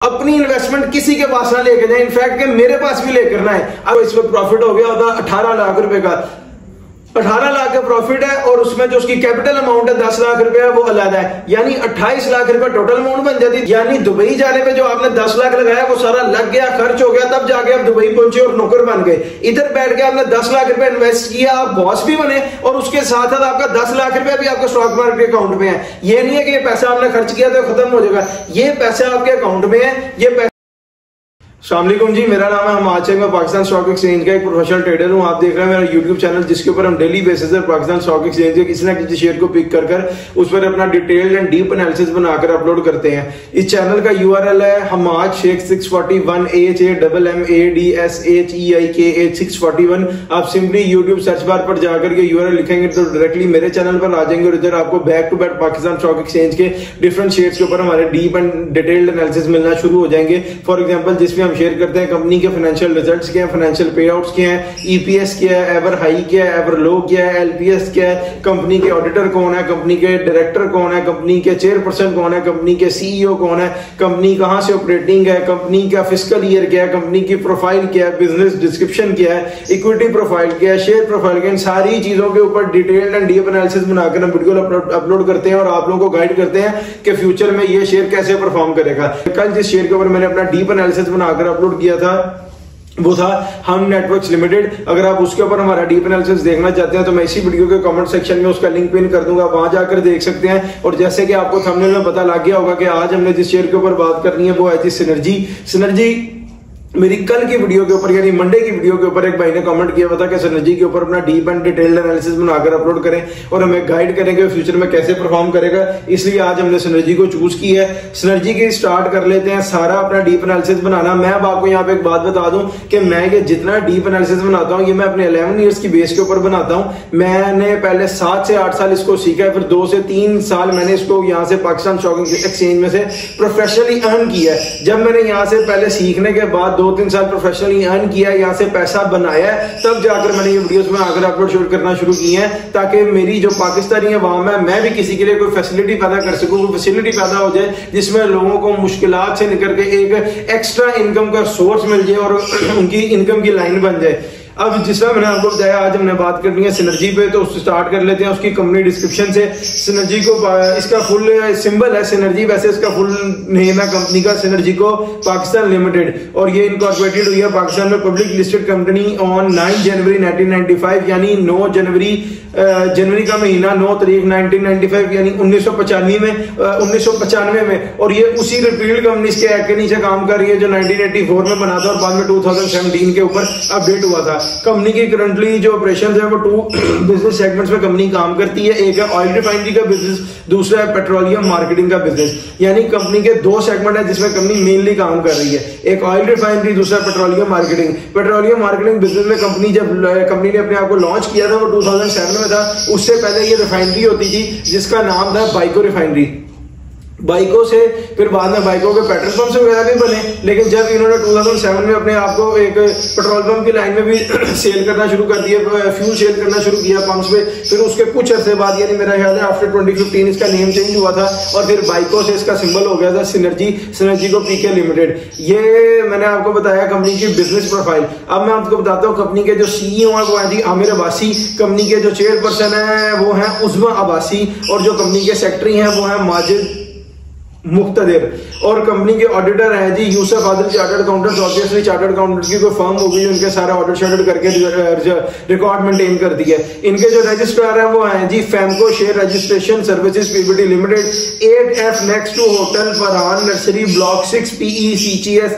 अपनी इन्वेस्टमेंट किसी के पास ना लेके जाए, इनफैक्ट मेरे पास भी लेकर ना है। अब इस वक्त प्रॉफिट हो गया होता 18 लाख रुपए का, 18 लाख का प्रॉफिट है और उसमें जो उसकी कैपिटल अमाउंट है 10 लाख रुपए है वो अलग है, यानी 28 लाख रुपए टोटल अमाउंट बन जाती। यानी दुबई जाने पे जो आपने 10 लाख लगाया वो सारा लग गया, खर्च हो गया, तब जाके आप दुबई पहुंचे और नौकर बन गए। इधर बैठ के आपने 10 लाख रुपए इन्वेस्ट किया, आप बॉस भी बने और उसके साथ साथ आपका 10 लाख रुपए भी आपके स्टॉक मार्केट अकाउंट में है। ये नहीं है कि ये पैसा आपने खर्च किया तो खत्म हो जाएगा, ये पैसा आपके अकाउंट में है। ये पैसा अस्सलाम वालेकुम जी, मेरा नाम है हमाद शेख, मैं पाकिस्तान स्टॉक एक्सचेंज का एक प्रोफेशनल ट्रेडर हूं। आप देख रहे हैं मेरा यूट्यूब चैनल, जिसके ऊपर हम डेली बेसिस पर पाकिस्तान स्टॉक एक्सचेंज के किसी ना किसी शेयर को पिक कर उस पर अपना डिटेल्ड एंड डीप एनालिसिस बनाकर अपलोड करते हैं। इस चैनल का यूआरएल है हमाद शेख 641 HAMMADSHEIK 641। आप सिंपली यूट्यूब सर्च बार पर जाकर के यूआरएल लिखेंगे तो डायरेक्टली मेरे चैनल पर आ जाएंगे और इधर आपको back to back Pakistan stock exchange के डिफरेंट शेयर्स के ऊपर हमारे डीप एंड डिटेल्ड एनालिसिस मिलना शुरू हो जाएंगे। फॉर एग्जाम्पल जिसमें हम शेयर करते हैं कंपनी के फाइनेंशियल रिजल्ट्स क्या है, फाइनेंशियल पे आउट्स क्या है, ईपीएस क्या है, एवर हाई क्या है, एवर लो क्या है, एलपीएस क्या है, कंपनी के ऑडिटर कौन है, कंपनी के डायरेक्टर कौन है, कंपनी के चेयरपर्सन कौन है, कंपनी के सीईओ कौन है, कंपनी कहां से ऑपरेटिंग है, कंपनी का फिस्कल ईयर क्या है, कंपनी की प्रोफाइल क्या है, बिजनेस डिस्क्रिप्शन क्या है, इक्विटी प्रोफाइल क्या है, शेयर प्रोफाइल क्या है, इन सारी चीजों के ऊपर डिटेल्ड एंड डीप एनालिसिस बनाकर हम वीडियो अपलोड करते हैं और आप लोगों को गाइड करते हैं कि फ्यूचर में ये शेयर कैसे परफॉर्म करेगा। कल जिस शेयर के ऊपर मैंने अपना डीप एनालिसिस बनाकर अपलोड किया था वो था हम नेटवर्क्स लिमिटेड। अगर आप उसके ऊपर हमारा डीप एनालिसिस देखना चाहते हैं तो मैं इसी वीडियो के कमेंट सेक्शन में उसका लिंक पिन कर दूंगा, वहां जाकर देख सकते हैं। और जैसे कि आपको थंबनेल में पता लग गया होगा कि आज हमने जिस शेयर के ऊपर बात करनी है वो है जी सिनर्जी। मेरी कल की वीडियो के ऊपर यानी मंडे की वीडियो के ऊपर एक भाई ने कमेंट किया था कि सिनर्जी के ऊपर अपना डीप एंड डिटेल्ड एनालिसिस बनाकर अपलोड करें और हमें गाइड करेंगे फ्यूचर में कैसे परफॉर्म करेगा, इसलिए आज हमने सिनर्जी को चूज की है। सिनर्जी की स्टार्ट कर लेते हैं सारा अपना डीप एनालिसिस बनाना। मैं अब आपको यहाँ पे एक बात बता दूं कि मैं ये जितना डीप एनालिसिस बनाता हूँ ये मैं अपने 11 ईयर्स की बेस के ऊपर बनाता हूँ। मैंने पहले 7 से 8 साल इसको सीखा है, फिर 2 से 3 साल मैंने इसको यहाँ से पाकिस्तान स्टॉक एक्सचेंज में से प्रोफेशनली अर्न किया है। जब मैंने यहाँ से पहले सीखने के बाद 2-3 साल प्रोफेशनली अर्न किया, यहाँ से पैसा बनाया, तब जाकर मैंने ये वीडियोस में आकर अपलोड करना शुरू किए हैं ताकि मेरी जो पाकिस्तानी अवाम है मैं भी किसी के लिए कोई फैसिलिटी पैदा कर सकूं, कोई फैसिलिटी पैदा हो जाए जिसमें लोगों को मुश्किलात से निकल के एक एक्स्ट्रा इनकम का सोर्स मिल जाए और उनकी इनकम की लाइन बन जाए। अब जिसमें मैंने आपको बताया आज हमने बात करनी है सिनर्जी पे, तो उससे स्टार्ट कर लेते हैं उसकी कंपनी डिस्क्रिप्शन से। सिनर्जी को इसका फुल सिंबल है सिनर्जी, वैसे इसका फुल नेम है कंपनी का सिनर्जी को पाकिस्तान लिमिटेड, और ये इनकॉर्पोरेटेड हुई है पाकिस्तान में पब्लिक लिस्टेड कंपनी ऑन 9 जनवरी 1995, यानी 9 जनवरी का महीना 9 तारीख 1995 यानी 1995 में। और ये उसी रिपील्ड कंपनी के एक्ट के नीचे काम कर रही है जो 1984 में बना था और बाद में 2017 के ऊपर अपडेट हुआ था। कंपनी की करंटली जो ऑपरेशन है वो 2 बिजनेस सेगमेंट्स में कंपनी काम करती है। एक है ऑयल रिफाइनरी का बिजनेस, दूसरा है पेट्रोलियम मार्केटिंग का बिजनेस। यानी कंपनी के 2 सेगमेंट है जिसमें कंपनी मेनली काम कर रही है, एक ऑयल रिफाइनरी, दूसरा petroleum marketing. Petroleum marketing business में कंपनी ने अपने आप को लॉन्च किया था वो 2007 में था। उससे पहले ये रिफाइनरी होती थी जिसका नाम था बाइको रिफाइनरी। बाइको से फिर बाद में बाइको के पेट्रोल पंप्स वगैरह भी बने, लेकिन जब इन्होंने 2007 में अपने आप को एक पेट्रोल पंप की लाइन में भी सेल करना शुरू कर दिया, फ्यूल सेल करना शुरू किया पंप्स पे, फिर उसके कुछ अर्से बाद यानी मेरा ख्याल है आफ्टर 2015 इसका नेम चेंज हुआ था और फिर बाइको से इसका सिंबल हो गया था सिनर्जी को पीके लिमिटेड। ये मैंने आपको बताया कंपनी की बिजनेस प्रोफाइल। अब मैं आपको बताता हूँ कंपनी के जो सीईओ है वो है जी आमिर अब्बासी, कंपनी के जो चेयरपर्सन है वो है उस्मा अब्बासी और जो कंपनी के सेक्रेटरी हैं वो है माजिद मुख्तदिर, और कंपनी के ऑडिटर हैं जी Yousuf Adil chartered accountant. Obviously chartered accountant की कोई फर्म होगी जो इनके सारा ऑडिट शॉडिट करके रिकॉर्ड मेंटेन करती है। इनके जो रजिस्ट्रार हैं वो हैं जी FAMCO share registration services PVT limited, 8F next to hotel Farhan nursery block 6 PECGS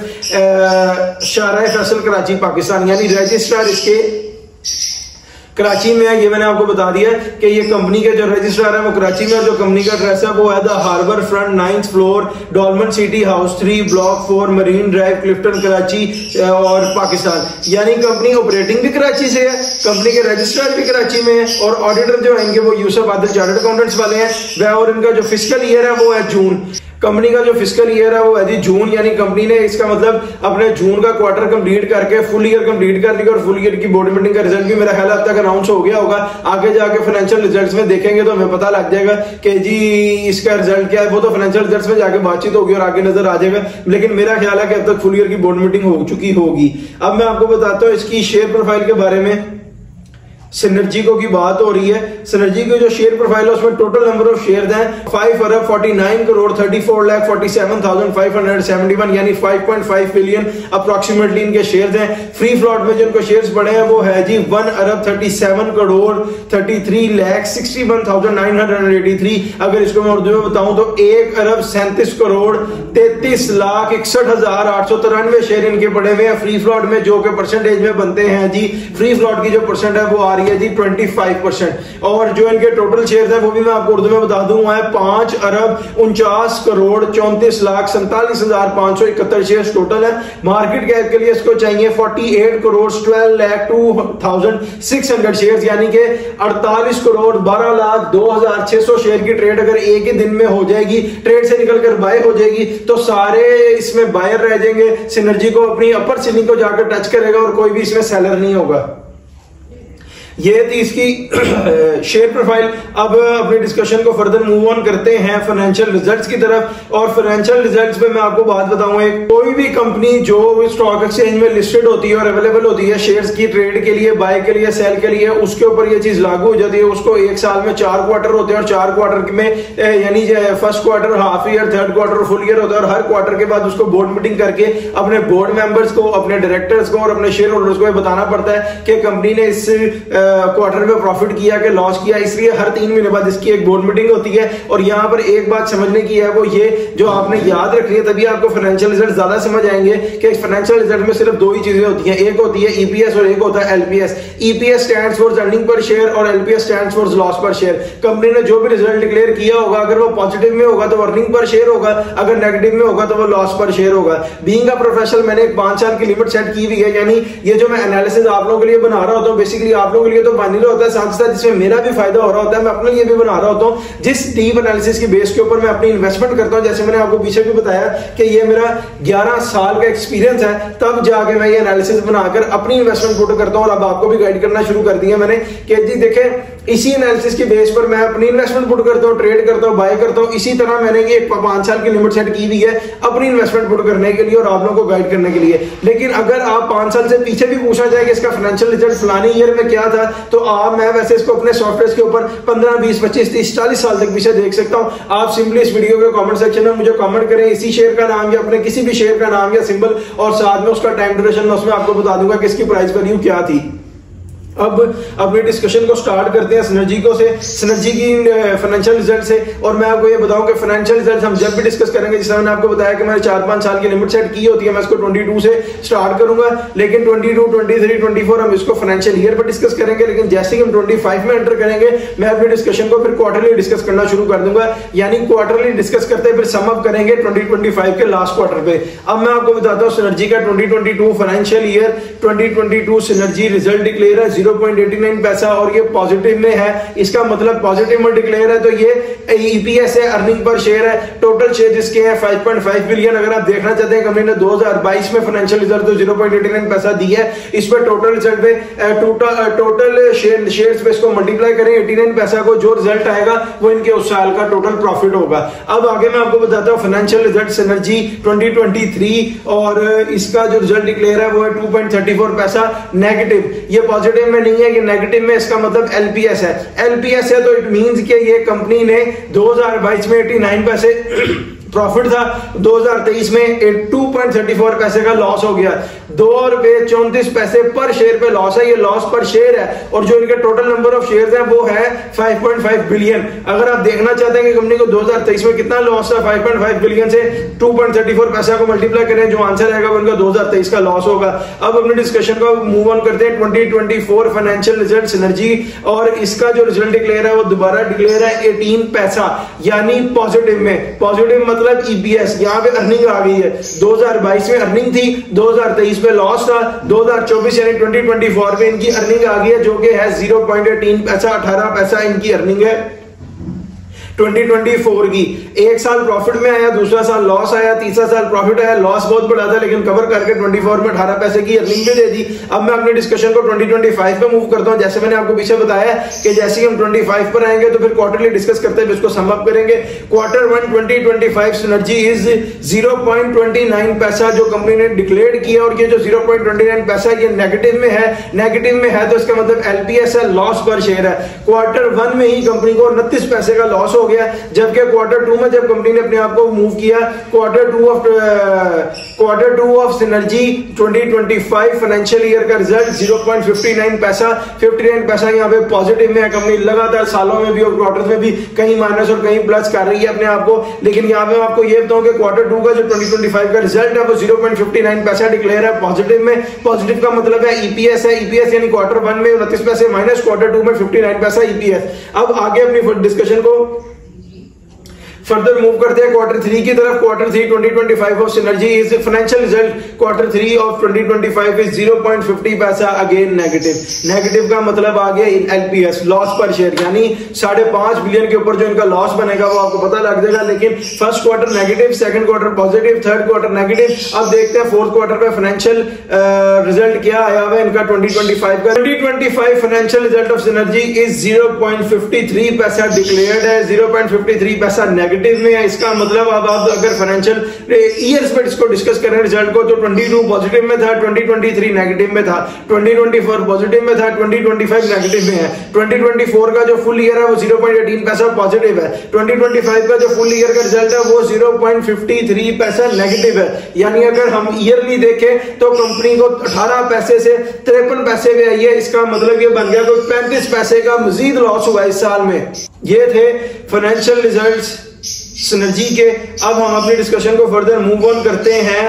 Shahrah Faisal Karachi Pakistan. यानी रजिस्ट्रार इसके कराची में है। ये मैंने आपको बता दिया कि ये कंपनी के जो रजिस्ट्रार है वो कराची में, और जो कंपनी का एड्रेस है वो है the harbour front 9th floor Dolmen City House 3 block 4 Marine Drive Clifton Karachi और पाकिस्तान। यानी कंपनी ऑपरेटिंग भी कराची से है, कंपनी के रजिस्ट्रार भी कराची में है और ऑडिटर जो है इनके वो यूसुफ आदिल चार्टर्ड अकाउंटेंट्स वाले हैं वह, और इनका जो फिस्कल ईयर है वो है जून। कंपनी का जो फिस्कल ईयर है वो है जी जून, यानी कंपनी ने इसका मतलब अपने जून का क्वार्टर कंप्लीट करके फुल ईयर कंप्लीट कर लिया और फुल ईयर की बोर्ड मीटिंग का रिजल्ट भी मेरा ख्याल अब तक अनाउंस हो गया होगा। आगे जाके फाइनेंशियल रिजल्ट्स में देखेंगे तो हमें पता लग जाएगा कि जी इसका रिजल्ट क्या है, वो तो फाइनेंशियल रिजल्ट्स में जाके बातचीत होगी और आगे नजर आ जाएगा। लेकिन मेरा ख्याल है कि अब तक फुल ईयर की बोर्ड मीटिंग हो चुकी होगी। अब मैं आपको बताता हूँ इसकी शेयर प्रोफाइल के बारे में। सिनर्जिको की बात हो रही है। सिनर्जिको जो शेयर प्रोफाइल है उसमें टोटल नंबर ऑफ शेयर हैं 5 अरब 49 करोड़ 34,47,571 यानी 5.5 बिलियन अप्रोक्सीमेटली इनके शेयर्स हैं। फ्री फ्लॉट में जिनको शेयर्स पड़े हैं वो है जी 1 अरब 37 करोड़ 33,61,983। अगर इसको मैं उर्दू में बताऊं तो 1 अरब 37 करोड़ 33,61,893 शेयर इनके पड़े हुए हैं फ्री फ्लॉट में, जो कि परसेंटेज में बनते हैं जी फ्री फ्लॉट की जो परसेंट है वो आ रही है जी 25%। और जो इनके टोटल शेयर है वो भी मैं आपको उर्दू में बता दूंगा है 5 अरब 49 करोड़ 34,47,571 शेयर टोटल है। मार्केट कैप के लिए इसको चाहिए 48 करोड़ 12,02,600 शेयर, यानी कि 48 करोड़ 12,02,600 शेयर की ट्रेड अगर एक ही दिन में हो जाएगी, ट्रेड से निकलकर बाय हो जाएगी तो सारे इसमें बायर रह जाएंगे। सिनर्जी को अपनी अपर सीलिंग को जाकर टच करेगा और कोई भी इसमें सेलर नहीं होगा। ये थी इसकी शेयर प्रोफाइल। अब अपने डिस्कशन को फर्दर मूव ऑन करते हैं फाइनेंशियल रिजल्ट्स की तरफ। और फाइनेंशियल रिजल्ट्स में मैं आपको बात बताऊंगा, कोई भी कंपनी जो स्टॉक एक्सचेंज में लिस्टेड होती है और अवेलेबल होती है शेयर्स की ट्रेड के लिए, बाय के लिए, सेल के लिए, उसके ऊपर ये चीज लागू हो जाती है। उसको एक साल में 4 क्वार्टर होते हैं और 4 क्वार्टर में यानी first quarter, half year, third quarter, full year होता है। और हर क्वार्टर के बाद उसको बोर्ड मीटिंग करके अपने बोर्ड मेंबर्स को, अपने डायरेक्टर्स को और अपने शेयर होल्डर्स को बताना पड़ता है कि कंपनी ने इस क्वार्टर में प्रॉफिट किया कि लॉस किया। इसलिए हर 3 महीने बाद इसकी एक बोर्ड मीटिंग होती है। और यहां पर एक बात समझने की है, वो ये जो आपने याद रखनी है, तभी आपको फाइनेंशियल रिजल्ट ज्यादा समझ आएंगे कि फाइनेंशियल रिजल्ट में सिर्फ 2 ही चीजें होती हैं, एक होती है ईपीएस और एक होता है LPS. EPS stands for earning per share और एलपीएस स्टैंड्स फॉर लॉस पर शेयर। कंपनी ने जो भी रिजल्ट डिक्लेयर किया होगा, अगर वो पॉजिटिव में होगा तो अर्निंग पर शेयर होगा, अगर नेगेटिव में होगा तो वो लॉस पर शेयर होगा। बीइंग अ प्रोफेशनल मैंने एक 5 साल की लिमिट सेट की हुई है, यानी ये जो मैं एनालिसिस आप लोगों के लिए बना रहा होता हूं, बेसिकली आप लोगों के लिए तो बानिल होता है, साथ साथ इसमें मेरा भी फायदा हो रहा होता है। मैं अपने लिए भी बना रहा होता हूं, जिस डीप एनालिसिस की बेस के ऊपर मैं अपनी इन्वेस्टमेंट करता हूं। जैसे मैंने आपको पीछे भी बताया कि ये मेरा 11 साल का एक्सपीरियंस है, तब जाके मैं ये एनालिसिस बनाकर अपनी इन्वेस्टमेंट पुट करता हूं। और अब आपको भी गाइड करना शुरू कर दिया मैंने कि जी देखें, इसी एनालिसिस की बेस पर मैं अपनी इन्वेस्टमेंट पुट करता हूं, ट्रेड करता हूं, बाय करता हूं। इसी तरह मैंने ये 5 साल की लिमिट सेट की हुई है अपनी इन्वेस्टमेंट पुट करने के लिए और आप लोगों को गाइड करने के लिए। लेकिन अगर आप 5 साल से पीछे भी पूछा जाए कि इसका फाइनेंशियल रिजल्ट फलानी ईयर में क्या था, तो मैं वैसे इसको अपने सॉफ्टवेयर के ऊपर 15, 20, 25, 30, 40 साल तक पीछे देख सकता हूं। आप सिंपली इस वीडियो के कमेंट सेक्शन में मुझे कमेंट करें इसी शेयर का नाम या अपने किसी भी शेयर का नाम या सिंबल, और साथ में उसका टाइम ड्यूरेशन मैं उसमें आपको बता दूंगा कि इसकी प्राइस वैल्यू क्या थी। अब अपने डिस्कशन को स्टार्ट करते हैं सिनर्जिको से, सिनर्जी की फाइनेंशियल रिजल्ट से। और मैं आपको ये बताऊं कि फाइनेंशियल रिजल्ट हम जब भी डिस्कस करेंगे, जैसे मैंने आपको बताया कि मैंने 4-5 साल की लिमिट सेट की होती है, मैं इसको 22 से स्टार्ट करूंगा। लेकिन 22, 23, 24 हम इसको फाइनेंशियल ईयर पर डिस्कस करेंगे। लेकिन जैसे ही हम 25 में एंटर करेंगे, मैं अपने डिस्कशन को फिर क्वार्टरली डिस्कस करना शुरू कर दूंगा, यानी क्वार्टरली डिस्कस करते फिर सम अप करेंगे 2025 के लास्ट क्वार्टर पे। अब मैं आपको बताता हूँ सिनर्जी का 2022 financial year 2022 synergy result declare है 0.89 पैसा और ये पॉजिटिव में है। इसका मतलब पॉजिटिव में डिक्लेयर है तो ये ईपीएस है, अर्निंग पर शेयर है। टोटल शेयर जिसके हैं 5.5 बिलियन। अगर आप देखना चाहते हैं कंपनी ने 2022 में फाइनेंशियल रिजल्ट तो 0.89 पैसा दिया है। इस पर टोटल रिजल्ट पे टोटल शेयर्स पे इसको मल्टीप्लाई करें 89 पैसा को, जो रिजल्ट आएगा वो इनके उस साल का टोटल प्रॉफिट होगा। अब आगे मैं आपको बताता हूं फाइनेंशियल रिजल्ट सिनर्जी 2023 और इसका जो रिजल्ट डिक्लेयर है वो है 2.34 पैसा नेगेटिव। ये पॉजिटिव में नहीं है, ये नेगेटिव में, इसका मतलब एलपीएस है। एलपीएस है तो इट मींस कि ये कंपनी ने 2022 में 89 पैसे प्रॉफिट था, 2023 में 2.34 पैसे का लॉस हो गया। ₹2.34 पर शेयर पे लॉस है, ये लॉस पर शेयर है। और जो इनके टोटल नंबर ऑफ शेयर्स हैं वो है 5.5 बिलियन। अगर आप देखना चाहते हैं कि कंपनी को 2023 में कितना लॉस है 5.5 बिलियन से 2.34 पैसा को मल्टीप्लाई करें, जो आंसर आएगा वो इनका 2023 का लॉस होगा। अब अपने डिस्कशन को मूव ऑन करते हैं 2024 फाइनेंशियल रिजल्ट सिनर्जी, और इसका जो रिजल्ट डिक्लेयर है वो दोबारा डिक्लेयर है 18 पैसा, यानी पॉजिटिव में। पॉजिटिव मतलब ईपीएस, यहाँ पे अर्निंग आ गई है। 2022 में अर्निंग थी, 2023 में लॉस था, 2024 यानी 2024 में इनकी अर्निंग आ गई है जो कि है 0.18 पैसा, 18 पैसा इनकी अर्निंग है। 2024 की। एक साल प्रॉफिट में आया, दूसरा साल लॉस आया, तीसरा साल प्रॉफिट आया, लॉस बहुत बड़ा था लेकिन कवर करके 24 में 18 पैसे की अर्निंग भी दे दी। अब मैं अपनी डिस्कशन को 2025 पे मूव करता हूं। जैसे मैंने आपको पीछे बताया कि जैसे ही हम 25 पर आएंगे तो फिर क्वार्टरली डिस्कस करते हैं, इसको सम अप करेंगे। क्वार्टर 1 2025 सिनर्जी इज 0.29 पैसा जो कंपनी ने डिक्लेयर किया, और ये जो 0.29 पैसा ये नेगेटिव में है। नेगेटिव में है तो इसका मतलब एलपीएस है, लॉस पर शेयर है। क्वार्टर 1 में ही कंपनी को 29 पैसे का लॉस हो गया, जबकि क्वार्टर 2 में जब कंपनी ने अपने आप को मूव किया, quarter 2 of synergy 2025 financial year का रिजल्ट 0.59 पैसा, 59 पैसा यहाँ पे पॉजिटिव में है। कंपनी लगातार सालों में भी और क्वार्टर्स में भी कहीं माइनस और कहीं प्लस कर रही है अपने आप को, लेकिन यहाँ पे मैं आपको ये बताऊं कि क्वार्टर 2 का जो 2025 का रिजल्ट है वो 0.59 पैसा डिक्लेयर है पॉजिटिव में। पॉजिटिव का मतलब है ईपीएस है, ईपीएस यानी क्वार्टर 1 में 29 पैसे माइनस क्वार्टर 2 में 59 पैसा ईपीएस। अब आगे अपनी डिस्कशन को फर्दर मूव करते हैं क्वार्टर 3 की तरफ। Quarter 3 2025 of synergy is financial result quarter 3 of 2025 is 0.50 पैसा, अगेन नेगेटिव। नेगेटिव का मतलब आ गया एलपीएस, लॉस पर शेयर, यानी 5.5 बिलियन के ऊपर जो इनका लॉस बनेगा वो आपको पता लग जाएगा। लेकिन first quarter negative, second quarter positive, third quarter negative. अब देखते हैं फोर्थ क्वार्टर में फाइनेंशियल रिजल्ट क्या आया हुआ है इनका 2025 का। 2025 financial result of synergy is 0.53 पैसा डिक्लेयर्ड है, 0.53 पैसा नेगेटिव में है। इसका मतलब अब आप अगर फाइनेंशियल ईयर्स पर इसको डिस्कस करें रिजल्ट को, तो 22 पॉजिटिव में था, 2023 नेगेटिव में था, 2024 पॉजिटिव में था, 2025 नेगेटिव में है। 2024 का जो फुल ईयर है वो 0.18 पैसा पॉजिटिव है, 2025 का जो फुल ईयर का रिजल्ट है वो 0.53 पैसा नेगेटिव है। यानी अगर हम ईयरली देखें तो कंपनी को 18 पैसे से 53 पैसे में आई है। इसका मतलब ये बन गया कोई 35 पैसे का मजीद लॉस हुआ इस साल में। ये थे फाइनेंशियल रिजल्ट्स सिनर्जी के। अब हम अपनी डिस्कशन को फर्दर मूव ऑन करते हैं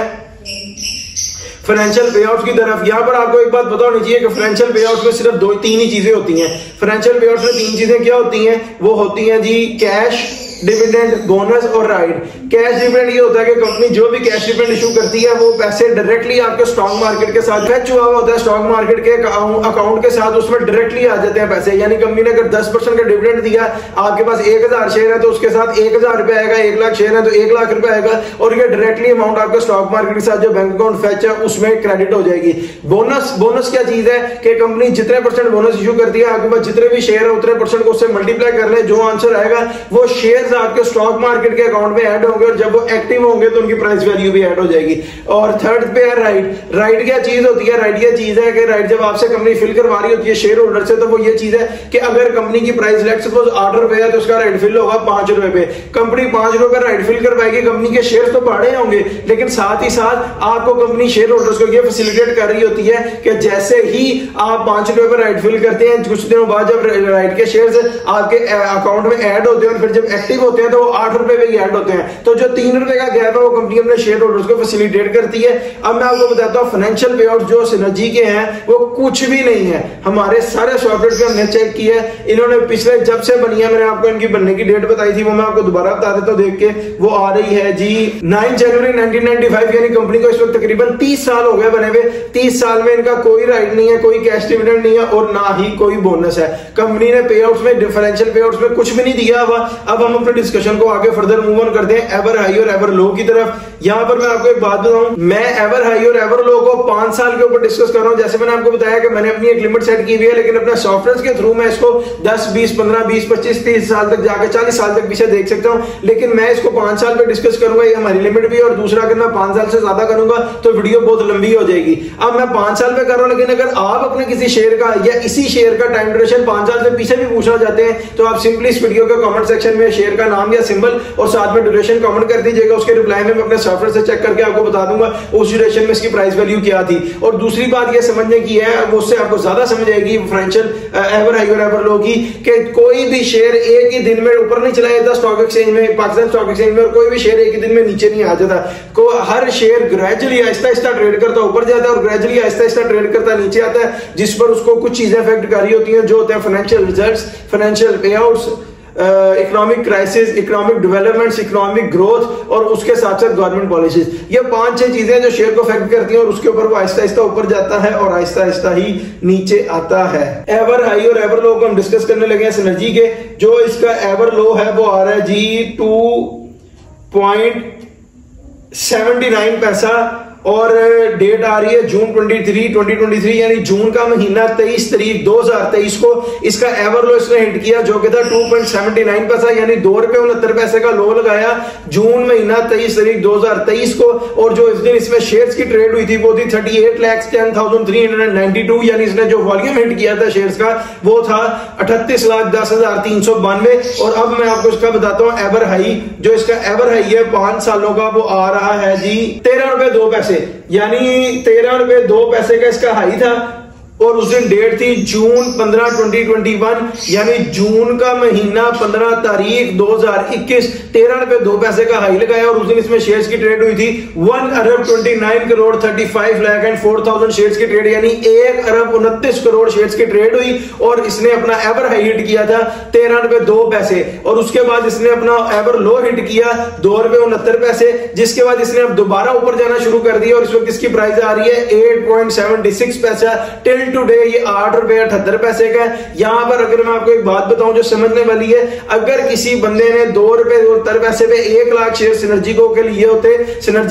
फाइनेंशियल पे आउट की तरफ। यहां पर आपको एक बात पता होनी चाहिए कि फाइनेंशियल पे आउट में सिर्फ 2-3 ही चीजें होती हैं। फाइनेंशियल पे आउट में 3 चीजें क्या होती हैं? वो होती हैं जी कैश, डिविडेंड, बोनस और राइड। कैश डिविडेंड ये होता है कि कंपनी जो भी कैश डिविडेंड इशू करती है वो पैसे डायरेक्टली आपके स्टॉक मार्केट के साथ फैच हुआ होता है, स्टॉक मार्केट के अकाउंट के साथ उसमें डायरेक्टली आ जाते हैं पैसे। यानी कंपनी ने अगर 10% का डिविडेंड दिया, आपके पास 1000 शेयर है तो उसके साथ 1000 रुपए आएगा, 1 लाख शेयर है तो 1 लाख रुपए आएगा, और ये डायरेक्टली अमाउंट आपके स्टॉक मार्केट के साथ जो बैंक अकाउंट फैच है उसमें क्रेडिट हो जाएगी। बोनस क्या चीज है कि कंपनी जितने % बोनस इशू करती है, आपके पास जितने भी शेयर है उतने % को उससे मल्टीप्लाई कर ले, जो आंसर आएगा वो शेयर आपके स्टॉक मार्केट के अकाउंट में ऐड होंगे, और जब वो एक्टिव होंगे तो उनकी प्राइस वैल्यू भी ऐड हो जाएगी। और थर्ड पे है राइट। राइट क्या चीज होती है? राइट ये चीज है कि राइट जब आपसे कंपनी फिल करवा रही होती है शेयर होल्डर से, तो वो ये चीज है कि अगर कंपनी की प्राइस लेट सपोज 8 रुपए है तो उसका राइट फिल होगा 5 रुपए पे। कंपनी 5 रुपए का राइट फिल करवाएगी, कंपनी के शेयर तो बढ़े होंगे, लेकिन साथ ही साथ आपको कंपनी शेयर होल्डर्स को ये फैसिलिटेट कर रही होती है कि जैसे ही आप 5 रुपए पर राइट फिल करते हैं, कुछ दिनों बाद जब राइट के शेयर्स आपके अकाउंट में ऐड होते हैं और फिर जब एक्टिव होते हैं तो वो 8 रुपए पे ऐड होते हैं, तो जो 3 रुपए का गैप है वो कंपनी अपने शेयर होल्डर्स को फैसिलिटेट करती है। अब मैं आपको बताता हूं फाइनेंशियल पे आउट जो सिनर्जी के हैं वो कुछ भी नहीं है। हमारे सारे सॉफ्टवेयर पे हमने चेक किया है, इन्होंने पिछले जब से बनी है, मैंने आपको इनकी बनने की डेट बताई थी, वो मैं आपको दोबारा बता देता हूं, देख के वो आ रही है जी 9 जनवरी 1995। यानी कंपनी को इस वक्त तकरीबन 30 साल हो गए बने हुए। 30 साल में इनका कोई राइट नहीं है, कोई कैश डिविडेंड नहीं है और ना ही कोई बोनस है। कंपनी ने पे आउट्स में, फाइनेंशियल पे आउट्स में कुछ भी नहीं दिया हुआ। अब हम अपने डिस्कशन को आगे फर्दर मूव ऑन करते हैं एवर हाई और एवर लो की तरफ। यहां पर मैं आपको एक बात बताऊं, मैं एवर हाई और एवर लो को 5 साल के ऊपर डिस्कस कर रहा हूं। जैसे मैंने आपको बताया कि मैंने अपनी एक लिमिट सेट की हुई है, लेकिन अपने सॉफ्टवेयर के थ्रू मैं इसको 10, 20, 15, 20, 25, 30 साल तक जाकर 40 साल तक पीछे देख सकता हूं, लेकिन मैं इसको 5 साल पे डिस्कस करूंगा, ये हमारी लिमिट भी है। और दूसरा अगर मैं 5 साल से ज्यादा करूंगा तो वीडियो बहुत लंबी हो जाएगी। अब मैं 5 साल पे कर रहा हूं, लेकिन अगर आप अपने किसी शेयर का या इसी शेयर का टाइम ड्यूरेशन 5 साल से पीछे भी पूछना चाहते हैं तो आप सिंपली इस वीडियो के कमेंट सेक्शन में शेयर का नाम या सिंबल और साथ में ड्यूरेशन कमेंट कर दीजिएगा। उसके रिप्लाई में मैं अपने सॉफ्टवेयर से चेक करके आपको बता दूंगा उस ड्यूरेशन में इसकी प्राइस वैल्यू क्या थी। और दूसरी बात ये समझने की है, वो उससे आपको ज्यादा समझ आएगी फाइनेंशियल एवर हाई और एवर लो की, कि कोई भी शेयर एक ही दिन में ऊपर नहीं चला जाता स्टॉक एक्सचेंज में, पाकिस्तान स्टॉक एक्सचेंज में, और कोई भी शेयर एक ही दिन में नीचे नहीं आ जाता। को हर share gradually Aahista Aahista trade करता ऊपर जाता है और ग्रेजुअली आहिस्ता आहिस्ता ट्रेड करता नीचे आता है, जिस पर उसको कुछ चीजें अफेक्ट कर रही होती हैं, जो होते हैं फाइनेंशियल रिजल्ट्स, फाइनेंशियल पे outs, economic crisis, economic developments, economic growth और उसके साथ साथ गवर्नमेंट पॉलिसीज। ये 5-6 चीजें जो शेयर को अफेक्ट करती हैं और उसके ऊपर वो आहिस्ता आहिस्ता ऊपर जाता है और आहिस्ता आहिस्ता ही नीचे आता है। एवर हाई और एवर लो को हम डिस्कस करने लगे हैं सिनर्जी के। जो इसका एवर लो है वो आ रहा है जी 2.79 पैसा और डेट आ रही है जून 2023 यानी जून का महीना 23 तारीख 2023 को इसका एवर लो इसने हिट किया जो कि था 2.79 पैसा यानी ₹2.69 का लो लगाया जून महीना 23 तारीख 2023 को। और जो इस दिन इसमें शेयर्स की ट्रेड हुई थी वो थी 38,10,392 यानी इसने जो वॉल्यूम हिट किया था शेयर्स का वो था 38,10,392। और अब मैं आपको इसका बताता हूं एवर हाई। जो इसका एवर हाई है 5 सालों का वो आ रहा है जी ₹13.02 यानी ₹13.02 का इसका हाई था। और उस दिन डेट थी जून 15, 2021 यानी जून का महीना 15 तारीख 2021 ₹13.02 का हाई लगाया। और उस दिन इसमें शेयर्स की ट्रेड हुई थी 1,29,35,04,000 शेयर्स की ट्रेड यानी 1,29 करोड़ शेयर्स की ट्रेड हुई। और इसने अपना एवर हाई हिट किया था ₹13.02 और उसके बाद इसने अपना एवर लो हिट किया ₹2.69 जिसके बाद इसने अब दोबारा ऊपर जाना शुरू कर दिया। और इस वक्त इसकी प्राइस आ रही है 8.76 पैसा। टिल टुडे ये ₹8.78 का है। यहां पर अगर मैं आपको एक बात बताऊं जो समझने वाली है, अगर किसी बंदे ने ₹2.69 पे 1 लाख शेयर सिनर्जी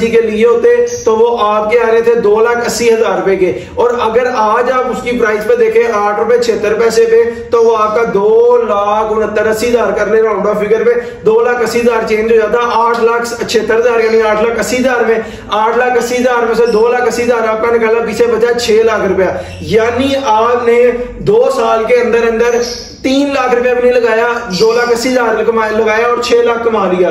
के लिए होते तो वो आपके आ रहे थे ₹2,80,000 के। और अगर आज आप उसकी प्राइस पे देखें ₹8.76 पे तो वो आपका 2,69,80,000 कर ले राउंड ऑफ फिगर पे 2,80,000 चेंज हो जाता 8,76,000 यानी 8,80,000 में 8,80,000 में से 2,80,000 आपका निकाला पीछे बचा 6 लाख रुपया। यानी आपने 2 साल के अंदर अंदर 3 लाख रुपया भी नहीं लगाया, 2,80,000 लगाया और 6 लाख कमा लिया।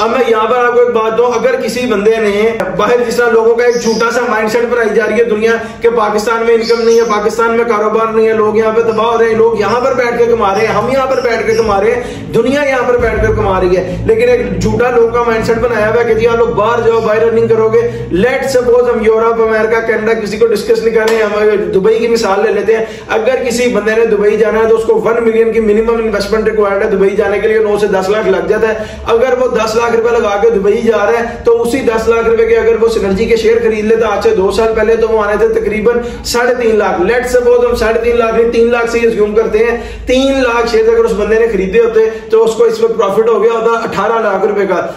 अब मैं यहां पर आपको एक बात दूं, अगर किसी बंदे ने बाहर जिस तरह लोगों का एक झूठा सा माइंडसेट बनाई जा रही है दुनिया के पाकिस्तान में इनकम नहीं है, पाकिस्तान में कारोबार नहीं है, लोग यहां पे तबाह हो रहे हैं, लोग यहां पर बैठ के कमा रहे हैं, हम यहां पर बैठ के कमा रहे हैं, दुनिया यहां पर बैठ कर कमा रही है। लेकिन एक झूठा लोग का माइंडसेट बनाया हुआ है कि जी आप लोग बाहर जाओ, बाहर अर्निंग करोगे। लेट सपोज हम यूरोप, अमेरिका, कनाडा किसी को डिस्कस नहीं कर रहे हैं, हम दुबई की मिसाल ले लेते हैं। अगर किसी बंदे ने दुबई जाना है तो उसको 1 मिलियन की मिनिमम इन्वेस्टमेंट रिक्वायर्ड है। दुबई जाने के लिए 9 से 10 लाख लग जाता है। अगर वो 10 लाख रुपए लगा के दुबई जा रहा है तो उसी 10 लाख रुपए के अगर वो सिनर्जी के शेयर खरीद लेता आज से 2 साल पहले तो वो आने थे तकरीबन 3.5 लाख। लेट सपोज हम 3.5 लाख नहीं 3 लाख से अज्यूम करते हैं 3 लाख शेयर अगर उस बंदे ने खरीदे होते तो उसको इस वक्त प्रॉफिट हो गया होता 18 लाख रुपए का।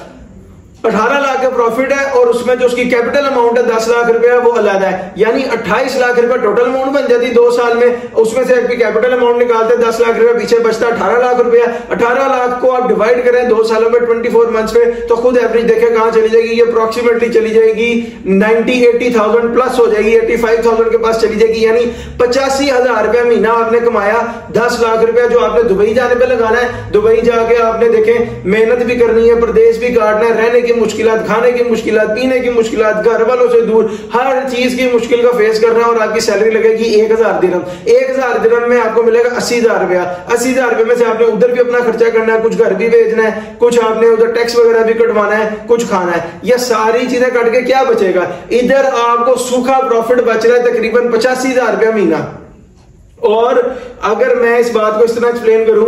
18 लाख का प्रॉफिट है और उसमें जो उसकी कैपिटल अमाउंट है 10 लाख रुपया वो अलग है, यानी 28 लाख रुपया टोटल अमाउंट बन जाती 2 साल में। उसमें से आपकी कैपिटल अमाउंट निकालते 10 लाख रुपया, पीछे बचता 18 लाख रुपया। 18 लाख को आप डिवाइड करें 2 सालों में 24 मंथ्स में तो खुद एवरेज देखें कहां चली जाएगी। ये अप्रोक्सीमेटली चली जाएगी 90-80,000 प्लस हो जाएगी, 85,000 के पास चली जाएगी। यानी 85,000 रुपया महीना आपने कमाया। 10 लाख रुपया जो आपने दुबई जाने पे लगाना है, दुबई जाके आपने देखें मेहनत भी करनी है, प्रदेश भी काटना है, रहने मुश्किलात, खाने की मुश्किलात, पीने की मुश्किलात, घर वालों से दूर, हर चीज की मुश्किल का फेस करना और आपकी सैलरी लगेगी 1,000 दिरहम। 1,000 दिरहम में आपको मिलेगा 80,000 रुपया। 80,000 रुपए में से आपने उधर भी अपना खर्चा करना है, कुछ घर भी भेजना है, कुछ आपने उधर टैक्स वगैरह भी कटवाना है, कुछ खाना है। यह सारी चीजें कट के क्या बचेगा? इधर आपको सूखा प्रॉफिट बच रहा है तकरीबन 85,000 रुपया महीना। और अगर मैं इस बात को इस तरह एक्सप्लेन करूं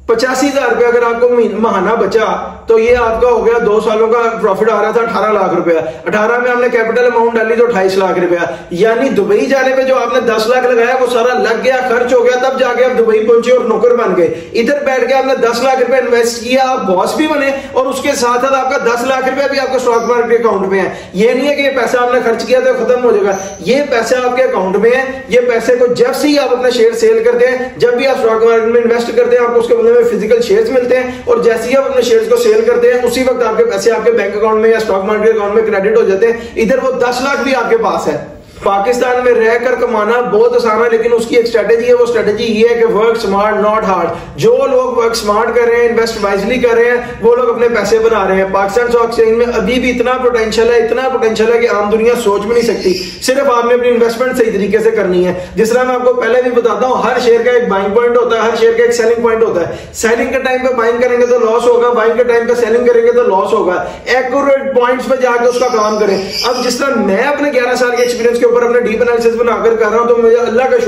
85,000 रुपया अगर आपको महीना बचा तो ये आपका हो गया 2 सालों का प्रॉफिट आ रहा था 18 लाख रुपया। 18 में आपने कैपिटल अमाउंट डाली तो 28 लाख रुपया। यानी दुबई जाने पे जो आपने 10 लाख लगाया वो सारा लग गया, खर्च हो गया, तब जाके आप दुबई पहुंचे और नौकर बन गए। इधर बैठ के आपने 10 लाख रुपया इन्वेस्ट किया, आप बॉस भी बने और उसके साथ साथ आपका 10 लाख रुपया भी आपके स्टॉक मार्केट अकाउंट में है। ये नहीं है कि ये पैसा आपने खर्च किया तो खत्म हो जाएगा, ये पैसा आपके अकाउंट में है। ये पैसे को जब से ही आप अपना शेयर सेल करते हैं, जब भी आप स्टॉक मार्केट में इन्वेस्ट करते हैं, आपको उसके बदले में फिजिकल शेयर्स मिलते हैं और जैसे ही आप अपने शेयर्स को सेल करते हैं उसी वक्त आपके पैसे आपके बैंक अकाउंट में या स्टॉक मार्केट अकाउंट में क्रेडिट हो जाते हैं। इधर वो 10 लाख भी आपके पास है। पाकिस्तान में रहकर कमाना बहुत आसान है लेकिन उसकी एक स्ट्रेटेजी है। वो स्ट्रेटेजी ये है कि वर्क स्मार्ट नॉट हार्ड। जो लोग वर्क स्मार्ट कर रहे हैं, इन्वेस्ट वाइजली कर रहे हैं, वो लोग अपने पैसे बना रहे हैं। पाकिस्तान स्टॉक एक्सचेंज में अभी भी इतना पोटेंशियल है, इतना पोटेंशियल है कि आम दुनिया सोच भी नहीं सकती। सिर्फ आपने अपनी इन्वेस्टमेंट सही तरीके से करनी है। जिस तरह मैं आपको पहले भी बताता हूं, हर शेयर का एक बाइंग पॉइंट होता है, हर शेयर का एक सेलिंग पॉइंट होता है। सेलिंग के टाइम पे बाइंग करेंगे तो लॉस होगा, बाइंग के टाइम पे सेलिंग करेंगे तो लॉस होगा। एक्यूरेट पॉइंट्स पे जाकर उसका काम करें। अब जिस तरह मैं अपने 11 साल के एक्सपीरियंस के ऊपर अपने डीप एनालिसिस बनाकर कर रहा हूं, तो मुझे अल्लाह का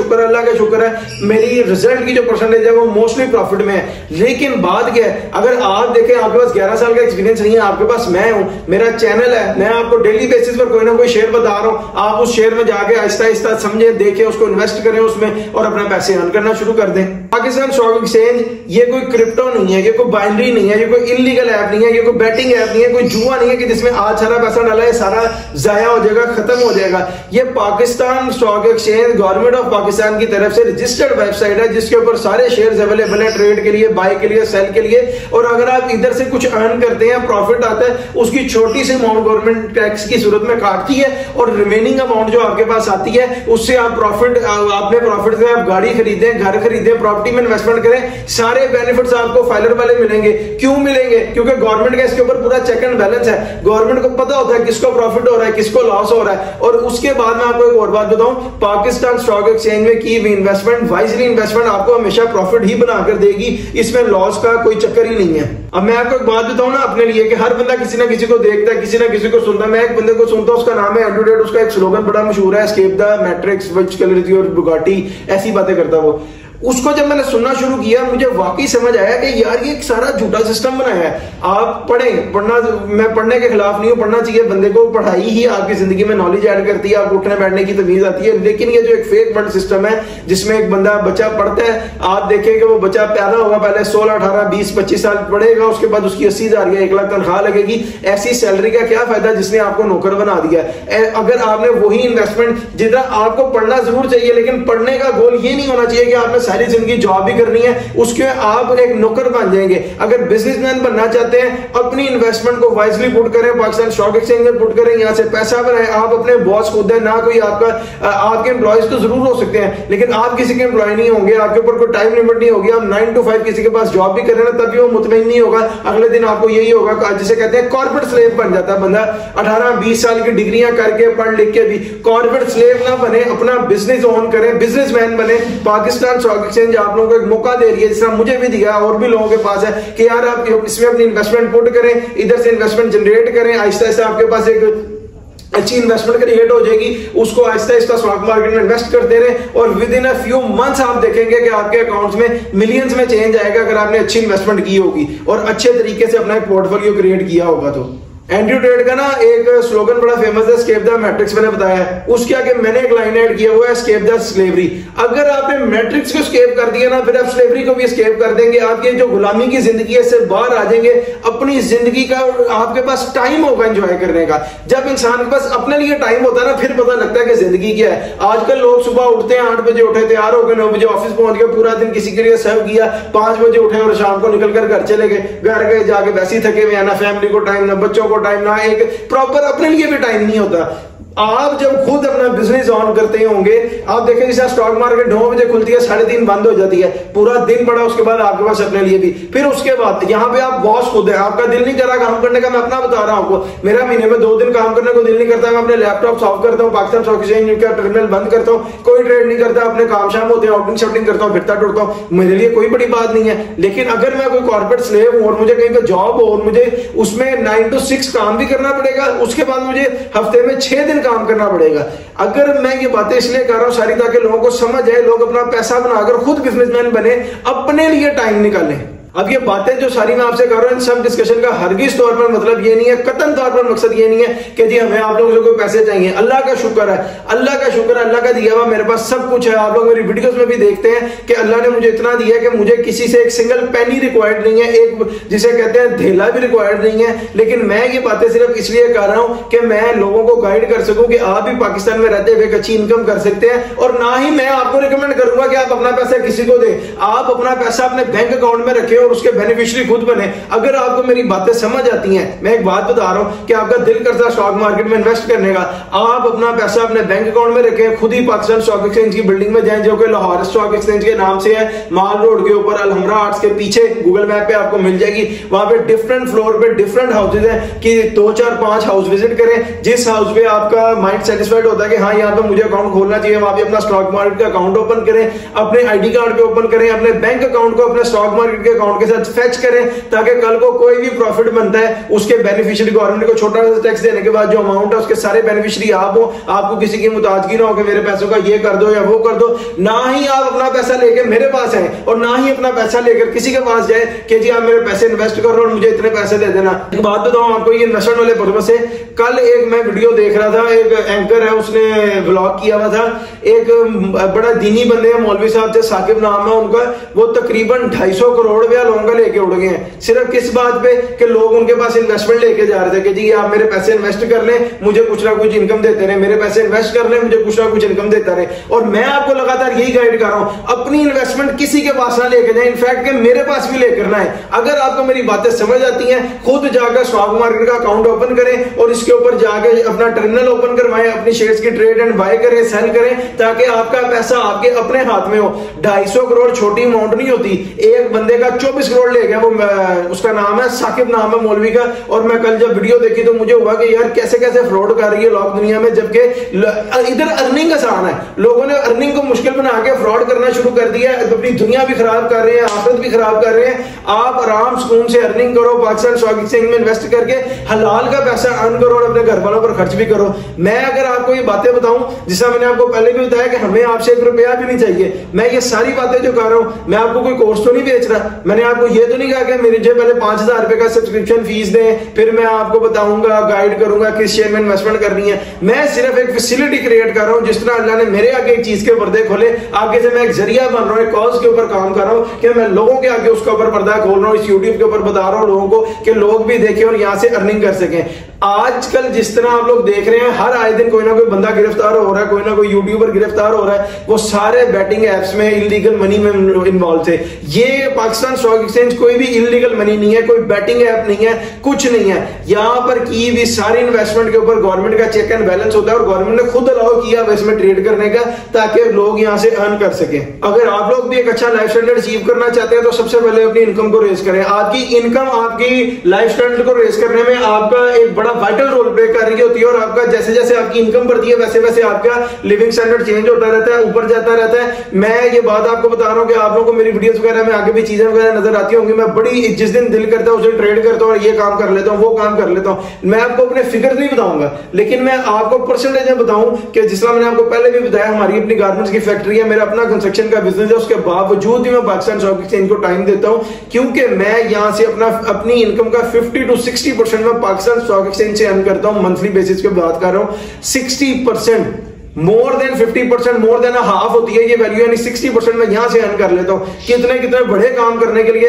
शुक्र है मेरी रिजल्ट की जो परसेंटेज है वो मोस्टली प्रॉफिट में है। लेकिन बात क्या है, अगर आप देखें आपके पास 11 साल का एक्सपीरियंस नहीं है, आपके पास मैं हूं, मेरा चैनल है, मैं आपको डेली बेसिस पर कोई ना कोई शेयर बता रहा हूं, आप उस शेयर में जाके आहिस्ता आहिस्ता समझे, देखें, उसको इन्वेस्ट करें उसमें और अपना पैसे अर्न करना शुरू कर दें। पाकिस्तान स्टॉक एक्सचेंज ये कोई क्रिप्टो नहीं है, ये कोई बाइनरी नहीं है, ये कोई इलीगल ऐप नहीं है, ये कोई बैटिंग ऐप नहीं है, कोई जुआ नहीं है कि जिसमें आज सारा पैसा डाला है सारा जाया हो जाएगा, खत्म हो जाएगा। ये Pakistan stock exchange government of Pakistan की तरफ से रजिस्टर्ड वेबसाइट है जिसके ऊपर सारे शेयर्स अवेलेबल है ट्रेड के लिए, बाय के लिए, सेल के लिए। और अगर आप इधर से कुछ अर्न करते हैं, प्रॉफिट आता है, उसकी छोटी सी अमाउंट गवर्नमेंट टैक्स की सूरत में काटती है और रिमेनिंग अमाउंट जो आपके पास आती है उससे आप प्रॉफिट, अपने प्रॉफिट से आप गाड़ी खरीदें, घर खरीदें, प्रॉपर्टी में इन्वेस्टमेंट करें, सारे बेनिफिट्स आपको फाइलर वाले मिलेंगे। क्यों मिलेंगे? क्योंकि गवर्नमेंट का इसके ऊपर पूरा चेक एंड बैलेंस है, गवर्नमेंट को पता होता है किसको प्रॉफिट हो रहा है, किसको लॉस हो रहा है। और उसके बाद मैं आपको एक और बात बताऊं, पाकिस्तान स्टॉक एक्सचेंज में की हुई इन्वेस्टमेंट, वाइजली इन्वेस्टमेंट आपको हमेशा प्रॉफिट ही बनाकर देगी, इसमें लॉस का कोई चक्कर ही नहीं है। अब मैं आपको एक बात बताऊं ना अपने लिए कि हर बंदा किसी ना किसी को देखता है, किसी ना किसी को सुनता है। मैं एक बंदे को सुनता हूं, उसका नाम है एंड्रू टेट, उसका एक स्लोगन बड़ा मशहूर है, escape the matrix which colour your Bugatti, ऐसी बातें करता वो। उसको जब मैंने सुनना शुरू किया मुझे वाकई समझ आया कि यार ये एक सारा झूठा सिस्टम बनाया है। आप पढ़ना, मैं पढ़ने के खिलाफ नहीं हूं, पढ़ना चाहिए बंदे को, पढ़ाई ही आपकी जिंदगी में नॉलेज ऐड करती है, आपको उठने बैठने की तमीज आती है। लेकिन ये जो एक फेक वर्ल्ड सिस्टम है जिसमें एक बंदा बच्चा पढ़ता है, आप देखें कि वो बच्चा पैदा होगा, पहले 16, 18, 20, 25 साल पढ़ेगा, उसके बाद उसकी 80,000 या 1 लाख तनख्वाह लगेगी। ऐसी सैलरी का क्या फायदा जिसने आपको नौकर बना दिया। अगर आपने वही इन्वेस्टमेंट, जितना आपको पढ़ना जरूर चाहिए लेकिन पढ़ने का गोल ये नहीं होना चाहिए कि आपने सारी जिंदगी जॉब भी करनी है, उसके आप एक नौकर बन जाएंगे। अगर बिजनेसमैन बनना चाहते हैं, अपनी इन्वेस्टमेंट को वाइजली पुट करें, पाकिस्तान स्टॉक एक्सचेंज में पुट करें, यहां से पैसा बनाएं। आप अपने बॉस खुद है, ना कोई आपका, आपके एम्प्लॉयज तो जरूर हो सकते हैं लेकिन आप किसी के एम्प्लॉय नहीं होंगे, आपके ऊपर कोई टाइम लिमिट नहीं होगी। आप 9 to 5 किसी के पास जॉब भी करें ना तभी वो मुतमईन नहीं होगा, अगले दिन आपको यही होगा, जिसे कहते हैं कॉर्पोरेट स्लेव बन जाता है बंदा। 18-20 साल की डिग्रियां करके, पढ़ लिख के भी कॉर्पोरेट स्लेव ना बने, अपना बिजनेस ऑन करें, बिजनेसमैन बने। पाकिस्तान स्टॉक एक्सचेंज आप लोगों को एक मौका दे रही है, जिसका मुझे भी दिया और भी लोगों के पास है कि यार आप इसमें अपनी इन्वेस्टमेंट पुट करें, इधर से इन्वेस्टमेंट जनरेट करें, आहिस्ता आहिस्ता आपके पास एक अच्छी इन्वेस्टमेंट क्रिएट हो जाएगी, उसको आहिस्ता आहिस्ता स्टॉक मार्केट में इन्वेस्ट करते रहे और with in a few months आप देखेंगे कि आपके अकाउंट्स में मिलियंस में चेंज आएगा अगर आपने अच्छी इन्वेस्टमेंट की होगी और अच्छे तरीके से अपना एक पोर्टफोलियो क्रिएट किया होगा। तो एंड्रू टेट का ना एक स्लोगन बड़ा फेमस है, एस्केप द मैट्रिक्स, मैंने बताया है। उसके आगे मैंने एक लाइन ऐड किया हुआ है, एस्केप द स्लेवरी। अगर आपने मैट्रिक्स को एस्केप कर दिया ना, फिर आप स्लेवरी को भी एस्केप कर देंगे। आपकी जो गुलामी की जिंदगी है इससे बाहर आ जाएंगे, अपनी जिंदगी का आपके पास टाइम होगा एंजॉय करने का। जब इंसान के पास अपने लिए टाइम होता है ना, फिर पता लगता है कि जिंदगी क्या है। आजकल लोग सुबह उठते हैं, 8 बजे उठे, तैयार हो गए, 9 बजे ऑफिस पहुंच गए, पूरा दिन किसी के लिए सर्व किया, 5 बजे उठे और शाम को निकलकर घर चले गए। घर गए जाके वैसे ही थके हुए, ना फैमिली को टाइम, ना बच्चों को टाइम, ना एक प्रॉपर अपने लिए भी टाइम नहीं होता। आप जब खुद अपना बिजनेस ऑन करते होंगे, आप देखें जैसे स्टॉक मार्केट 9 बजे खुलती है, 3:30 बंद हो जाती है, पूरा दिन पड़ा, उसके बाद आपके पास अपने लिए भी, फिर उसके बाद यहाँ पे आप बॉस खुद है, आपका दिल नहीं कर रहा काम करने का। मैं अपना बता रहा हूं आपको, मेरा महीने में 2 दिन काम करने को दिल नहीं करता, मैं अपने लैपटॉप ऑफ करता हूँ, पाकिस्तान स्टॉक एक्सचेंज का टर्मिनल बंद करता हूँ, कोई ट्रेड नहीं करता, अपने काम शाम होते हैं, आउटिंग शॉटिंग करता हूँ, फिरता टूटता हूँ, मेरे लिए कोई बड़ी बात नहीं है। लेकिन अगर मैं कोई कॉर्पोरेट स्लेव हूं और मुझे कहीं पे जॉब हो और मुझे उसमें 9 to 6 काम भी करना पड़ेगा, उसके बाद मुझे हफ्ते में 6 दिन काम करना पड़ेगा। अगर मैं ये बातें इसलिए कर रहा हूं सारी ताकि लोगों को समझ आए, लोग अपना पैसा बनाकर खुद बिजनेसमैन बने, अपने लिए टाइम निकालें। अब ये बातें जो सारी मैं आपसे कर रहा हूं, इन सब डिस्कशन का हरगिज तौर पर मतलब ये नहीं है, कतन तौर पर मकसद ये नहीं है कि जी हमें आप लोगों से कोई पैसे चाहिए। अल्लाह का शुक्र है, अल्लाह का शुक्र है, अल्लाह का दिया हुआ मेरे पास सब कुछ है। आप लोग मेरी वीडियोस में भी देखते हैं कि अल्लाह ने मुझे इतना दिया कि मुझे किसी से एक सिंगल पेनी रिक्वायर्ड नहीं है, एक जिसे कहते हैं धेला भी रिक्वायर्ड नहीं है। लेकिन मैं ये बातें सिर्फ इसलिए कर रहा हूं कि मैं लोगों को गाइड कर सकूं कि आप भी पाकिस्तान में रहते हुए एक अच्छी इनकम कर सकते हैं। और ना ही मैं आपको रिकमेंड करूंगा कि आप अपना पैसा किसी को दें, आप अपना पैसा अपने बैंक अकाउंट में रखें और उसके बेनिफिशियरी खुद बने। अगर आपको मेरी बातें समझ आती हैं, मैं एक बात बता रहा हूं कि आपका दिल करता है स्टॉक मार्केट में इन्वेस्ट करने का, आप अपना पैसा अपने बैंक अकाउंट में रखें, खुद ही पाकिस्तान स्टॉक एक्सचेंज की बिल्डिंग में जाएं जो कि लाहौर स्टॉक एक्सचेंज के नाम से है, माल रोड के ऊपर अलहमरा आर्ट्स के पीछे, गूगल मैप पे आपको मिल जाएगी। वहां पे डिफरेंट फ्लोर पे डिफरेंट हाउसेज हैं कि 2, 4, 5 हाउस विजिट करें। जिस हाउस पे आपका माइंड सेटिस्फाइड होता है कि हाँ यहाँ पे मुझे अकाउंट खोलना चाहिए, वहां पे अपना स्टॉक मार्केट का अकाउंट ओपन करें, अपने आईडी कार्ड पे ओपन करें, अपने बैंक अकाउंट को अपने स्टॉक मार्केट के अकाउंट अकाउंट के साथ फेच करें, ताकि कल को कोई भी प्रॉफिट बनता है उसके बेनिफिशियरी गवर्नमेंट को छोटा सा टैक्स देने के बाद जो अमाउंट है उसके सारे बेनिफिशियरी आप हो, आपको किसी की मुताजगी ना हो कि मेरे पैसों का ये कर दो या वो कर दो। ना ही आप अपना पैसा लेके मेरे पास आए और ना ही अपना पैसा लेकर किसी के पास जाए कि जी आप मेरे पैसे इन्वेस्ट करो और मुझे इतने पैसे दे देना। एक बात बताऊं आपको, ये इन्वेस्टमेंट वाले पर्पज से कल एक मैं वीडियो देख रहा था, एक एंकर है उसने व्लॉग किया हुआ था, एक बड़ा दीनी बंदे हैं, मौलवी साहब थे, साकिब नाम है उनका, वो तकरीबन 250 करोड़ रुपया लोगों का लेके उड़ गए हैं। सिर्फ किस बात पे कि लोग उनके पास इन्वेस्टमेंट लेके जा रहे थे कि जी आप मेरे पैसे इन्वेस्ट कर लें, मुझे कुछ ना कुछ इनकम देते रहे, मेरे पैसे इन्वेस्ट कर लें, मुझे कुछ ना कुछ इनकम देता रहे। और मैं आपको लगातार यही गाइड कर रहा हूं, अपनी इन्वेस्टमेंट किसी के पास ना लेके जाए, इनफैक्ट कि मेरे पास भी लेकर ना है। अगर आपको मेरी बातें समझ आती हैं, खुद जाकर स्टॉक मार्केट का अकाउंट ओपन करें और इसके ऊपर जाके अपना टर्मिनल ओपन करवाएं, अपनी शेयर्स की ट्रेड एंड बाय करें, सेल करें, ताकि आपका पैसा आपके अपने हाथ में हो। 250 करोड़ छोटी अमाउंट नहीं होती। एक बंदे का 24 करोड़ ले गया, वो उसका नाम है साकिब, नाम है मौलवी का। और मैं कल जब वीडियो देखी तो मुझे हुआ कि यार कैसे कैसे फ्रॉड कर रही है लोग दुनिया में, जबकि इधर अर्निंग आसान है। लोगों ने अर्निंग को मुश्किल बना के फ्रॉड करना शुरू कर दिया, अपनी दुनिया भी खराब कर रहे हैं, आखिरत भी खराब कर रहे हैं। आप आराम सुकून से अर्निंग करो, पाकिस्तान स्टॉक एक्सचेंज में इन्वेस्ट करके हलाल का पैसा अर्न करो और अपने घर वालों पर खर्च भी करो। मैं अगर आपको ये बातें बताऊं, जिसका मैंने आपको पहले भी बताया कि हमें आपसे 1 रुपया भी नहीं चाहिए, मैं ये सारी बातें जो कर रहा हूं, मैं आपको कोई कोर्स तो नहीं बेच रहा, मैंने आपको ये तो नहीं कहा कि मेरे पहले 5000 रुपए का सब्सक्रिप्शन फीस दें, फिर मैं आपको बताऊंगा, गाइड करूंगा किस शेयर में इन्वेस्टमेंट करनी है। मैं सिर्फ एक फैसिलिटी क्रिएट कर रहा हूं, जिस तरह अल्लाह ने मेरे आगे एक चीज के पर्दे खोले, आगे से मैं एक जरिया बन रहा हूं, एक कॉज के ऊपर काम कर रहा हूं कि मैं लोगों के आगे उसके ऊपर पर्दा खोल रहा हूं, इस यूट्यूब के ऊपर बता रहा हूं लोगों को कि लोग भी देखें और यहां से अर्निंग कर सकें। आजकल जिस तरह आप लोग देख रहे हैं, हर आए दिन कोई ना कोई बंदा गिरफ्तार हो रहा है, कोई ना कोई यूट्यूबर गिरफ्तार हो रहा है, वो सारे बैटिंग एप्स में इलीगल मनी में इन्वॉल्व थे। ये पाकिस्तान स्टॉक एक्सचेंज कोई भी इलीगल मनी नहीं है, कोई बैटिंग ऐप नहीं है, कुछ नहीं है। यहां पर की भी सारी इन्वेस्टमेंट के ऊपर गवर्नमेंट का चेक एंड बैलेंस होता है और गवर्नमेंट ने खुद अलाउ किया इसमें ट्रेड करने का, ताकि लोग यहां से अर्न कर सके। अगर आप लोग भी एक अच्छा लाइफ स्टैंडर्ड अचीव करना चाहते हैं तो सबसे पहले अपनी इनकम को रेज करें। आपकी इनकम आपकी लाइफ स्टैंडर्ड को रेज करने में आपका एक बड़ा वाइटल रोल प्ले कर रही होती है, और आपका जैसे जैसे आपकी इनकम बढ़ती है वैसे वैसे आपका लिविंग स्टैंडर्ड चेंज होता रहता है, ऊपर जाता रहता है। मैं ये बात आपको बता रहा हूं कि आप लोगों को मेरी वीडियोस वगैरह में आगे भी चीजें वगैरह नजर आती होंगी। मैं बड़ी जिस दिन दिल करता है उस दिन ट्रेड करता हूं और ये काम कर लेता हूं, वो काम कर लेता हूं। मैं आपको अपने फिगर्स नहीं बताऊंगा, लेकिन मैं आपको परसेंटेज बताऊं कि जिस तरह मैंने आपको पहले भी बताया, हमारी अपनी गारमेंट्स की फैक्ट्री है, मेरा अपना कंस्ट्रक्शन का बिजनेस है, उसके बावजूद भी मैं पाकिस्तान स्टॉक एक्सचेंज को टाइम देता हूं, क्योंकि मैं यहां से अपनी इनकम का 50 to 60% मैं पाकिस्तान स्टॉक एक्सचेंज से अर्न करता हूं। मंथली बेसिस पे बात कर रहा हूं, 60%, more than 50%, more than half होती है ये वैल्यू, यानी 60% मैं यहां से अर्न कर लेता हूं। कितने कितने बड़े काम करने के लिए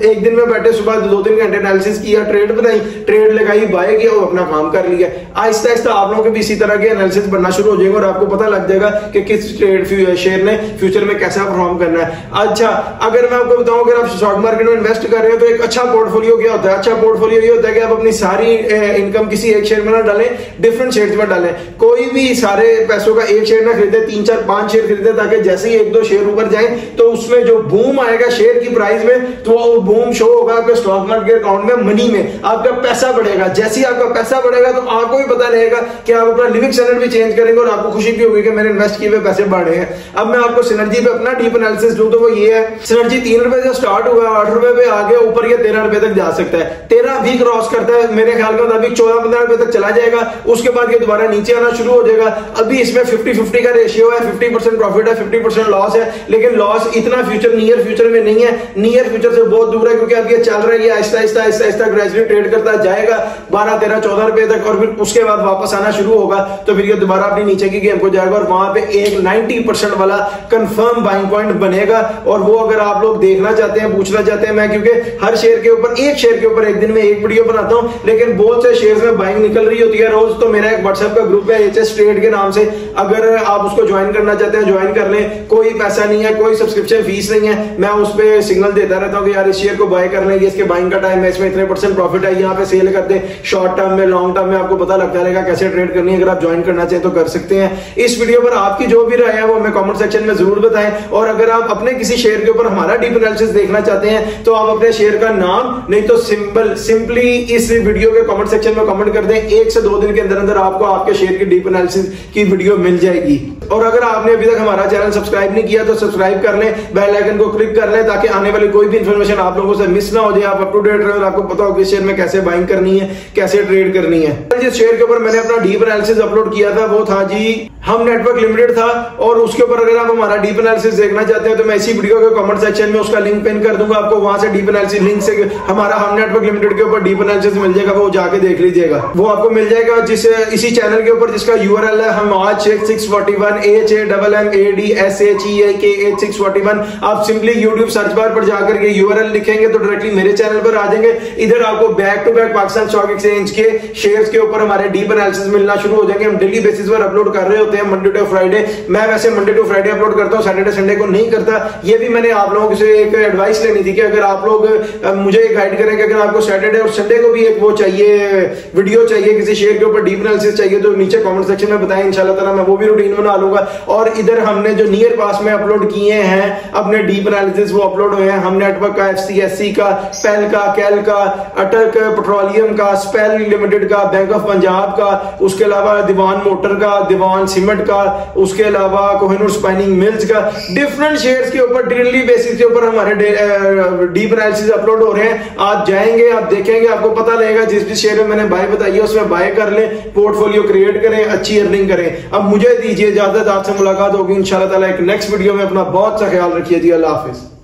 एक दिन में बैठे सुबह 2-3 घंटे एनालिसिस किया, ट्रेड बनाई, ट्रेड लगाई, बाय किया, अपना काम कर लिया। आहिस्ता आहिस्ता आप लोगों के भी इसी तरह के एनालिसिस बनना शुरू हो जाएगा और आपको पता लग जाएगा कि किस ट्रेड शेयर ने फ्यूचर में कैसा परफॉर्म करना है। अच्छा, अगर मैं आपको बताऊं, अगर आप स्टॉक मार्केट में इन्वेस्ट कर रहे हो तो एक अच्छा पोर्टफोलियो क्या होता है? अच्छा पोर्टफोलियो ये होता है कि आप अपनी सारी इनकम किसी एक शेयर में ना डालें, डिफरेंट शेयर में डालें। कोई भी सारे पैसों का एक शेयर ना खरीदे, 3, 4, 5 शेयर खरीदे, ताकि जैसे ही 1-2 शेयर ऊपर जाए तो उसमें जो बूम आएगा शेयर की प्राइस में, तो वो बूम शो होगा आपके स्टॉक मार्केट अकाउंट में, मनी में आपका पैसा बढ़ेगा। जैसे ही आपका पैसा बढ़ेगा तो आपको भी पता रहेगा कि आप अपना लिविंग स्टैंडर्ड भी चेंज करेंगे और आपको खुशी भी होगी कि मैंने इन्वेस्ट किए हुए पैसे बढ़े हैं। अब मैं आपको सिनर्जी पे अपना डीप एनालिसिस दूं तो वो ये है, सिनर्जी 3 रुपए से स्टार्ट हुआ, 8 रुपए पे आगे ऊपर ये 13 रुपए तक जा सकता है, 13 भी क्रॉस करता है मेरे ख्याल में, अभी 14-15 रुपए तक चला जाएगा, उसके बाद ये दोबारा नीचे आना शुरू हो जाएगा। अभी इसमें 50-50 का रेशियो है, 50% प्रॉफिट है, 50% लॉस है, लेकिन लॉस इतना नियर फ्यूचर में नहीं है, नियर फ्यूचर से बहुत दूर है, क्योंकि अब ये चल रहा है, ये आहिस्ता आहिस्ता ग्रेजुअली ट्रेड करता जाएगा 12, 13, 14 रुपए तक, और फिर उसके बाद वापस आना शुरू होगा, तो फिर ये दोबारा अपनी नीचे की गेम को जाएगा और वहां पे एक 90% वाला कंफर्म बाइंग पॉइंट बनेगा। और वो अगर आप लोग देखना चाहते हैं, पूछना चाहते हैं, मैं क्योंकि हर शेयर के ऊपर, एक शेयर के ऊपर एक दिन में एक वीडियो बनाता हूं, लेकिन बहुत से शेयर्स में बाइंग निकल रही होती है रोज, तो मेरा एक व्हाट्सएप का ग्रुप है HS ट्रेड के नाम से, अगर आप उसको ज्वाइन करना चाहते हैं ज्वाइन कर लें, कोई पैसा नहीं है, कोई सब्सक्रिप्शन फीस नहीं है, मैं उस पे सिग्नल देता रहता हूं कि यार इस शेयर को बाय कर लें, ये इसके बाइंग का टाइम है, इसमें इतने % प्रॉफिट है, यहाँ पे सेल कर दे, शॉर्ट टर्म में, लॉन्ग टर्म में आपको पता लगता रहेगा कैसे ट्रेड करनी है। अगर आप ज्वाइन करना चाहें तो कर सकते हैं। इस वीडियो पर आपकी जो भी राय है वो हमें कमेंट सेक्शन में जरूर बताएं, और अगर आप अपने किसी शेयर के ऊपर हमारा डीप एनालिसिस देखना चाहते हैं तो आप अपने शेयर का नाम नहीं तो सिंपली इस वीडियो के कमेंट सेक्शन में कमेंट कर दें। 1 से 2 दिन के अंदर अंदर आपको आपके शेयर की डीप एनालिसिस की वीडियो वीडियो मिल जाएगी। और अगर आपने अभी तक हमारा चैनल सब्सक्राइब नहीं किया तो सब्सक्राइब कर लें, बेल आइकन को क्लिक कर लें ताकि आने वाली कोई भी इंफॉर्मेशन आप लोगों से मिस ना हो जाए, आप अप टू डेट रहे और आपको पता हो कि शेयर में कैसे बाइंग करनी है, कैसे ट्रेड करनी है। जिस शेयर के ऊपर मैंने अपना डीप एनालिसिस अपलोड किया था वो था जी हम नेटवर्क लिमिटेड था, और उसके ऊपर अगर आप हमारा डीप एनालिसिस देखना चाहते हैं तो मैं इसी वीडियो के कमेंट सेक्शन में उसका लिंक पिन कर दूंगा, आपको वहां से डीप एनालिसिस लिंक से हमारा हम नेटवर्क लिमिटेड के ऊपर डीप एनालिसिस मिल जाएगा, वो जाके देख लीजिएगा, वो आपको मिल जाएगा इसी चैनल के ऊपर जिसका यूआरएल है हम आज 641 HAMMADSHEAK8641। आप सिंपली यूट्यूब सर्च बार पर जाकर के यूआरएल लिखेंगे तो डायरेक्टली मेरे चैनल पर आ जाएंगे। इधर आपको back to back Pakistan stock exchange के शेयर्स के ऊपर हमारे डीप एनालिसिस मिलना शुरू हो जाएंगे। हम डेली बेसिस पर अपलोड कर रहे होते हैं मंडे टू फ्राइडे। मैं वैसे मंडे टू फ्राइडे अपलोड करता हूं, सैटरडे संडे को नहीं करता। ये भी मैंने आप लोगों से एक एडवाइस लेनी थी कि अगर आप लोग मुझे गाइड करें कि अगर आपको सैटरडे और संडे को भी एक वो चाहिए, वीडियो चाहिए किसी शेयर के ऊपर डीप एनालिसिस चाहिए, तो नीचे कमेंट सेक्शन में बताएं, इंशाल्लाह ताला मैं वो भी रूटीन बना लूंगा। और इधर हमने जो नियर पास में अपलोड किए हैं अपने डीप एनालिसिस वो अपलोड हुए हैं। हम नेटवर्क का, FCSC का, पेल का, कैल का, अटक पेट्रोलियम का, स्पेल लिमिटेड का, बैंक ऑफ पंजाब का, उसके अलावा दीवान मोटर का, दीवान सीमेंट का, उसके अलावा कोहिनूर स्पाइनिंग मिल्स का, डिफरेंट शेयर्स के ऊपर डेली बेसिस के ऊपर हमारे डीप एनालिसिस अपलोड हो रहे हैं। आप जाएंगे, आप देखेंगे, आपको पता लगेगा जिस भी शेयर में मैंने बाय बताई है उसमें बाय कर ले, पोर्टफोलियो क्रिएट करें, अच्छी अर्निंग करें। अब मुझे दीजिए इजाजत, आपसे मुलाकात होगी इंशाल्लाह ताला एक नेक्स्ट वीडियो में। अपना बहुत सा ख्याल रखिए जी, अल्लाह हाफिज।